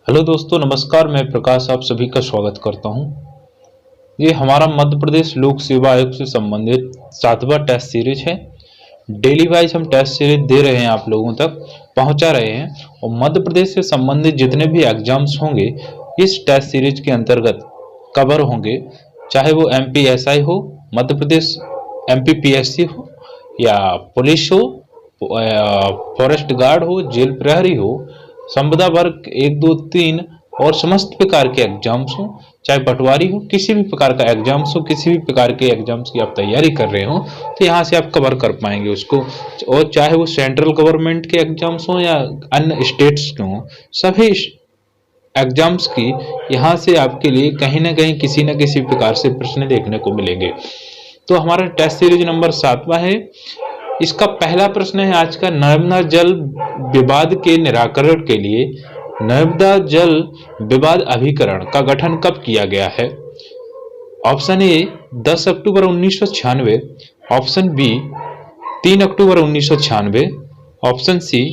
Hello दोस्तों, नमस्कार। मैं प्रकाश आप सभी का स्वागत करता हूं। ये हमारा मध्य प्रदेश लोक सेवा आयोग से संबंधित 7वां टेस्ट सीरीज है। डेली वाइज हम टेस्ट सीरीज दे रहे हैं, आप लोगों तक पहुंचा रहे हैं। और मध्य प्रदेश से संबंधित जितने भी एग्जाम्स होंगे इस टेस्ट सीरीज के अंतर्गत कवर होंगे, चाहे वो MPSI हो, मध्य प्रदेश MPPSC हो, या पुलिस हो, फॉरेस्ट गार्ड हो, जेल प्रहरी हो, संविदा वर्ग 1, 2, 3 और समस्त प्रकार के एग्जाम्स हो, चाहे पटवारी हो, किसी भी प्रकार का एग्जाम्स हो, किसी भी प्रकार के एग्जाम्स की आप तैयारी कर रहे हो तो यहाँ से आप कवर कर पाएंगे उसको। और चाहे वो सेंट्रल गवर्नमेंट के एग्जाम्स हो या अन्य स्टेट्स के हो, सभी एग्जाम्स की यहाँ से आपके लिए कहीं ना कहीं किसी न किसी प्रकार से प्रश्न देखने को मिलेंगे। तो हमारा टेस्ट सीरीज नंबर 7वां है। इसका पहला प्रश्न है आज का, नर्मदा जल विवाद के निराकरण के लिए नर्मदा जल विवाद अभिकरण का गठन कब किया गया है? ऑप्शन ए 10 अक्टूबर 1996, ऑप्शन बी 3 अक्टूबर 1996, ऑप्शन सी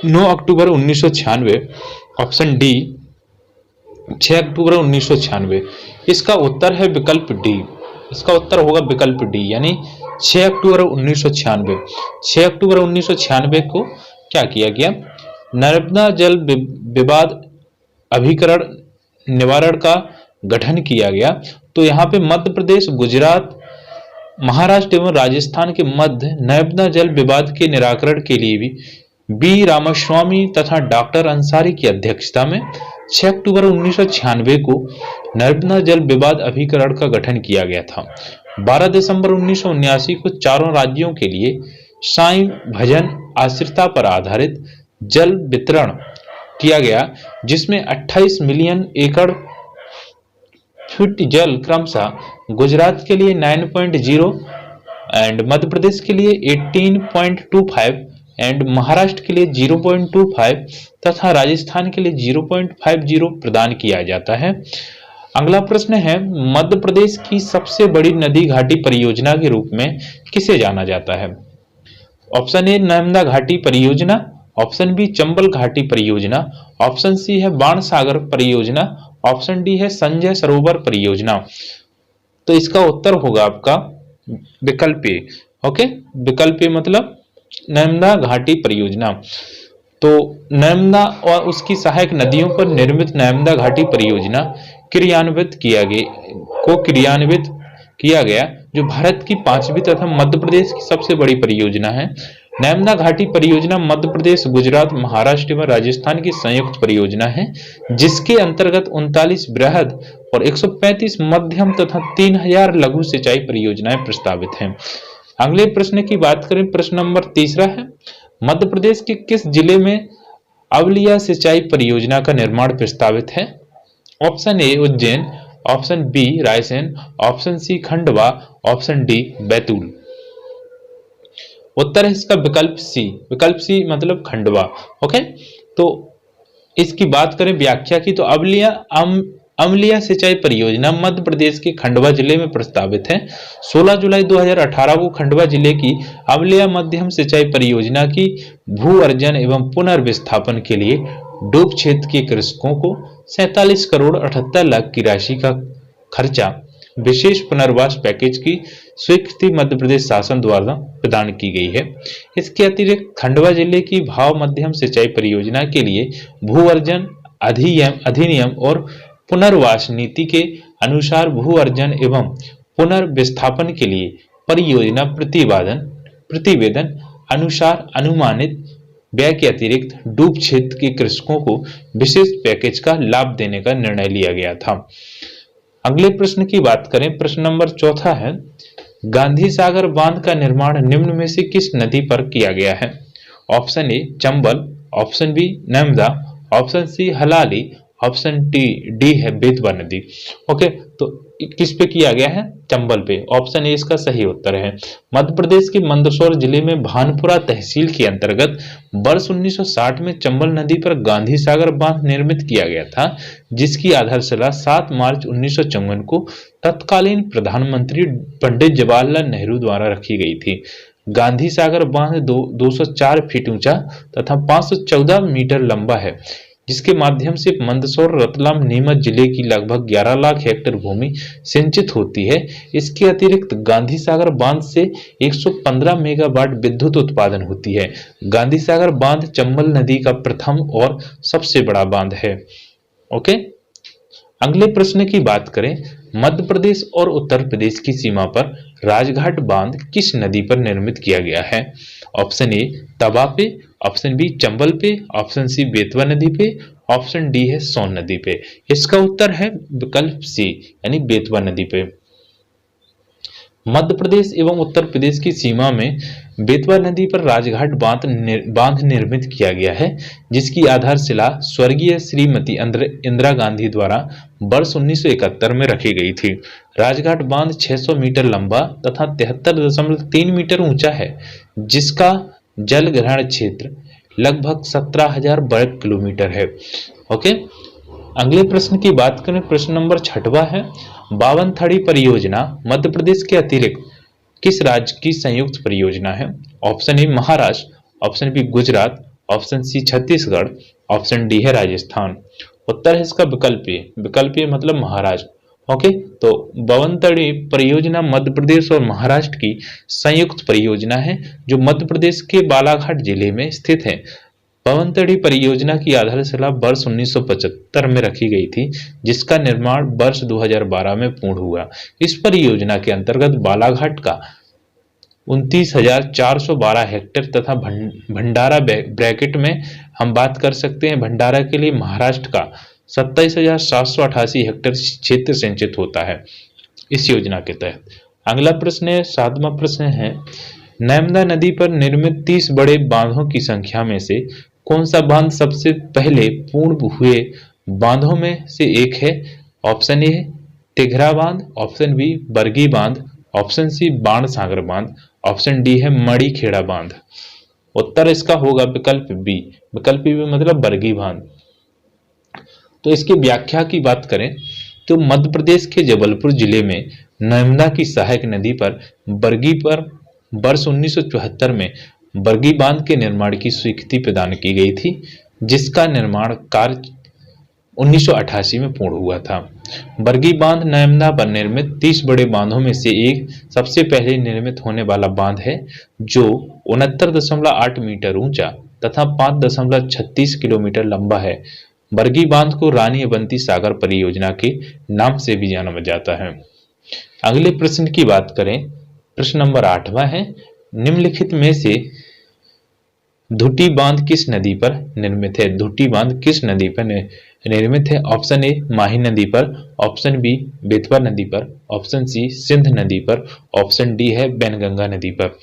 9 अक्टूबर 1996, ऑप्शन डी 6 अक्टूबर 1996। इसका उत्तर है विकल्प डी। इसका उत्तर होगा विकल्प डी, यानी 6 अक्टूबर 1996। 6 अक्टूबर 1996 को क्या किया गया? नर्मदा जल विवाद अभिकरण निवारण का गठन किया गया। तो यहाँ पे मध्य प्रदेश, गुजरात, महाराष्ट्र एवं राजस्थान के मध्य नर्मदा जल विवाद के निराकरण के लिए भी बी रामास्वामी तथा डॉक्टर अंसारी की अध्यक्षता में 6 अक्टूबर 1996 को नर्मदा जल विवाद अभिकरण का गठन किया गया था। 12 दिसंबर 1979 को चारों राज्यों के लिए साई भजन आश्रितता पर आधारित जल वितरण किया गया, जिसमें 28 मिलियन एकड़ फीट जल क्रमशः गुजरात के लिए 9.0 एंड मध्य प्रदेश के लिए 18.25 एंड महाराष्ट्र के लिए 0.25 तथा राजस्थान के लिए 0.50 प्रदान किया जाता है। अगला प्रश्न है, मध्य प्रदेश की सबसे बड़ी नदी घाटी परियोजना के रूप में किसे जाना जाता है? ऑप्शन ए नर्मदा घाटी परियोजना, ऑप्शन बी चंबल घाटी परियोजना, ऑप्शन सी है बाण सागर परियोजना, ऑप्शन डी है संजय सरोवर परियोजना। तो इसका उत्तर होगा आपका विकल्प ए। ओके, विकल्प ए मतलब नर्मदा घाटी परियोजना। तो नर्मदा और उसकी सहायक नदियों पर निर्मित नर्मदा घाटी परियोजना क्रियान्वित किया गया, जो भारत की 5वीं तथा मध्य प्रदेश की सबसे बड़ी परियोजना है। नर्मदा घाटी परियोजना मध्य प्रदेश, गुजरात, महाराष्ट्र एवं राजस्थान की संयुक्त परियोजना है, जिसके अंतर्गत 39 बृहद और 135 मध्यम तथा 3000 लघु सिंचाई परियोजनाएं प्रस्तावित हैं। अगले प्रश्न की बात करें, प्रश्न नंबर 3 है, मध्य प्रदेश के किस जिले में अवलिया सिंचाई परियोजना का निर्माण प्रस्तावित है? Option A Ujjain, option B Raisen, option C Khandwa, option D Betul. उत्तर है इसका विकल्प सी। विकल्प सी मतलब खंडवा। ओके, तो इसकी बात करें व्याख्या की, तो अमलिया सिंचाई परियोजना मध्य प्रदेश के खंडवा जिले में प्रस्तावित है। 16 जुलाई 2018 को खंडवा जिले की अमलिया मध्यम सिंचाई परियोजना की भू अर्जन एवं पुनर्विस्थापन के लिए डूब क्षेत्र के कृषकों को 47 करोड़ 78 लाख की राशि का खर्चा विशेष पुनर्वास पैकेज की स्वीकृति मध्य प्रदेश शासन द्वारा प्रदान की गई है। इसके अतिरिक्त खंडवा जिले की भाव मध्यम सिंचाई परियोजना के लिए भू अर्जन अधिनियम और पुनर्वास नीति के अनुसार भू अर्जन एवं पुनर्विस्थापन के लिए परियोजना प्रतिवेदन अनुसार अनुमानित व्यय के अतिरिक्त डूब क्षेत्र के कृषकों को विशेष पैकेज का लाभ देने का निर्णय लिया गया था। अगले प्रश्न की बात करें, प्रश्न नंबर 4 है, गांधी सागर बांध का निर्माण निम्न में से किस नदी पर किया गया है? Option A Chambal, option B Narmada, option C Halali, option D है बेतवा नदी। ओके, तो किस पे किया गया है? चंबल पे। ऑप्शन ए इसका सही उत्तर है। मध्य प्रदेश के मंदसौर जिले में भानपुरा तहसील के अंतर्गत वर्ष 1960 में चंबल नदी पर गांधी सागर बांध निर्मित किया गया था, जिसकी आधारशिला 7 मार्च 1954 को तत्कालीन प्रधानमंत्री पंडित जवाहरलाल नेहरू द्वारा रखी गई थी। गांधी सागर बांध 204 फीट ऊंचा तथा 514 मीटर लंबा है। जिसके माध्यम से मंदसौर, रतलाम, नीमच जिले की लगभग 11 लाख हेक्टेयर भूमि सिंचित होती है। इसके अतिरिक्त गांधी सागर बांध से 115 मेगावाट विद्युत उत्पादन होती है। गांधी सागर बांध चंबल नदी का प्रथम और सबसे बड़ा बांध है। ओके, अगले प्रश्न की बात करें, मध्य प्रदेश और उत्तर प्रदेश की सीमा पर राजघाट बांध किस नदी पर निर्मित किया गया है? ऑप्शन ए तवा पे, ऑप्शन बी चंबल पे, ऑप्शन सी बेतवा नदी पे, ऑप्शन डी है सोन नदी पे। इसका उत्तर है विकल्प सी यानी बेतवा नदी पे। मध्य प्रदेश एवं उत्तर प्रदेश की सीमा में बेतवा नदी पर राजघाट बांध निर्मित किया गया है, जिसकी आधारशिला स्वर्गीय श्रीमती इंदिरा गांधी द्वारा वर्ष 1971 में रखी गई थी। राजघाट बांध 600 मीटर लंबा तथा 73.3 मीटर ऊंचा है, जिसका जल ग्रहण क्षेत्र लगभग 17,000 वर्ग किलोमीटर है। ओके, अगले प्रश्न की बात करें, प्रश्न नंबर 6वां है, बावनथड़ी परियोजना मध्य प्रदेश के अतिरिक्त किस राज्य की संयुक्त परियोजना है? Option A Maharashtra, option B Gujarat, option C Chhattisgarh, option D है राजस्थान। उत्तर है इसका विकल्प ए मतलब महाराष्ट्र। ओके, तो बावनथड़ी परियोजना मध्य प्रदेश और महाराष्ट्र की संयुक्त परियोजना है, जो मध्य प्रदेश के बालाघाट जिले में स्थित है। बावनथड़ी परियोजना की आधारशिला वर्ष 1975 में रखी गई थी, जिसका निर्माण वर्ष 2012 में पूर्ण हुआ। इस परियोजना के अंतर्गत बालाघाट का 29,412 हेक्टेयर तथा भंडारा ब्रैकेट में हम बात कर सकते हैं भंडारा के लिए महाराष्ट्र का 27,788 हेक्टेयर क्षेत्र सिंचित होता है इस योजना के तहत। अगला प्रश्न है, 7वां प्रश्न है, नर्मदा नदी पर निर्मित 30 बड़े बांधों की संख्या में से कौन सा बांध सबसे पहले पूर्ण हुए बांधों में से एक है? ऑप्शन ए तिघरा बांध, ऑप्शन बी बरगी बांध, ऑप्शन सी बाणसागर बांध, ऑप्शन डी है मड़ीखेड़ा बांध। उत्तर इसका होगा विकल्प बी मतलब बरगी बांध। तो इसकी व्याख्या की बात करें तो मध्य प्रदेश के जबलपुर जिले में नर्मदा की सहायक नदी पर बरगी पर वर्ष 1974 में बरगी बांध के निर्माण की स्वीकृति प्रदान की गई थी, जिसका निर्माण कार्य 1988 में पूर्ण हुआ था। बरगी बांध नर्मदा पर निर्मित 30 बड़े बांधों में से एक सबसे पहले निर्मित होने वाला बांध है, जो 69.8 मीटर ऊंचा तथा 5.36 किलोमीटर लंबा है। बरगी बांध को रानी अवंती सागर परियोजना के नाम से भी जाना जाता है। अगले प्रश्न की बात करें, प्रश्न नंबर 8वां है, निम्नलिखित में से धुटी बांध किस नदी पर निर्मित है? धुटी बांध किस नदी पर निर्मित है? ऑप्शन ए माही नदी पर, ऑप्शन बी बेतवा नदी पर, ऑप्शन सी सिंध नदी पर, ऑप्शन डी है बैनगंगा नदी पर।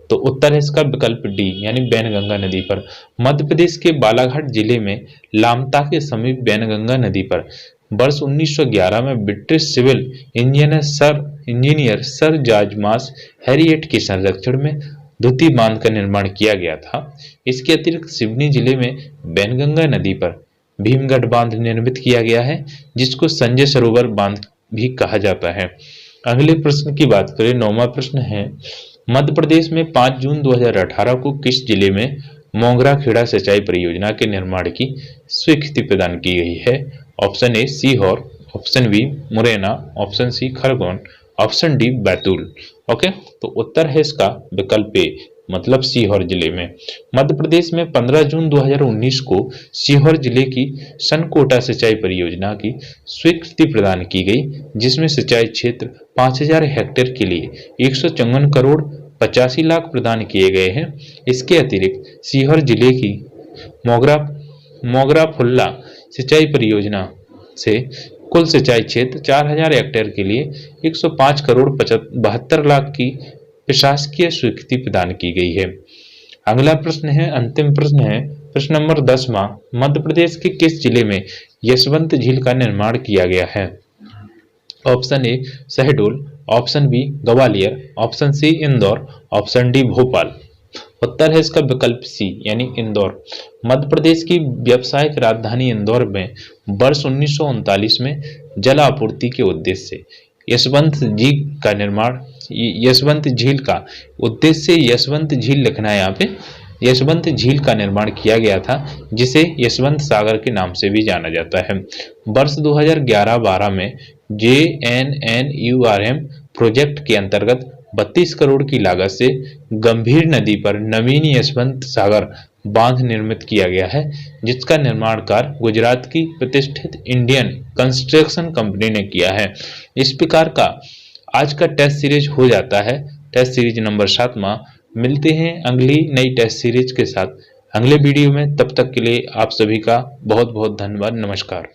तो उत्तर है इसका विकल्प डी यानी बैनगंगा नदी पर। मध्य प्रदेश के बालाघाट जिले में लामता के समीप बैनगंगा नदी पर वर्ष 1911 में British civil engineer sir George Moss Harriott के संरक्षण में धुती बांध का निर्माण किया गया था। इसके अतिरिक्त सिवनी जिले में बैनगंगा नदी पर भीमगढ़ बांध निर्मित किया गया है, जिसको संजय सरोवर बांध भी कहा जाता है। अगले प्रश्न की बात करें, 9वां प्रश्न है, मध्य प्रदेश में 5 जून 2018 को किस जिले में मोगरा खेड़ा सिंचाई परियोजना के निर्माण की स्वीकृति प्रदान की गई है? Option A Sehore, option B Morena, option C Khargone, option D Betul. Okay, तो उत्तर है इसका विकल्प ए मतलब सीहोर जिले में। मध्य प्रदेश में 15 जून 2019 को सीहोर जिले की सनकोटा सिंचाई परियोजना की स्वीकृति प्रदान की गई, जिसमें सिंचाई क्षेत्र 5,000 हेक्टेयर के लिए 154 करोड़ 85 लाख प्रदान किए गए हैं। इसके अतिरिक्त सीहोर जिले की मोगरा फुल्ला सिंचाई परियोजना से कुल सिंचाई क्षेत्र 4,000 हेक्टेयर के लिए 105 करोड़ 72 लाख की प्रशासकीय स्वीकृति प्रदान की गई है। अगला प्रश्न है, अंतिम प्रश्न है, प्रश्न नंबर 10वां, मध्य प्रदेश के किस जिले में यशवंत झील का निर्माण किया गया है? Option A Shahdol, option B Gwalior, option C Indore, option D Bhopal. उत्तर है इसका विकल्प सी यानी इंदौर। मध्य प्रदेश की व्यावसायिक राजधानी इंदौर में वर्ष 1939 में जल आपूर्ति के उद्देश्य से यशवंत झील का उद्देश्य यशवंत झील लिखना है यहाँ पे, यशवंत झील का निर्माण किया गया था, जिसे यशवंत सागर के नाम से भी जाना जाता है। वर्ष 2011-12 में JNNURM प्रोजेक्ट के अंतर्गत 32 करोड़ की लागत से गंभीर नदी पर नवीन यशवंत सागर बांध निर्मित किया गया है, जिसका निर्माण कार्य गुजरात की प्रतिष्ठित इंडियन कंस्ट्रक्शन कंपनी ने किया है। इस प्रकार का आज का टेस्ट सीरीज हो जाता है, टेस्ट सीरीज नंबर 7वां। मिलते हैं अगली नई टेस्ट सीरीज के साथ अगले वीडियो में। तब तक के लिए आप सभी का बहुत बहुत धन्यवाद। नमस्कार।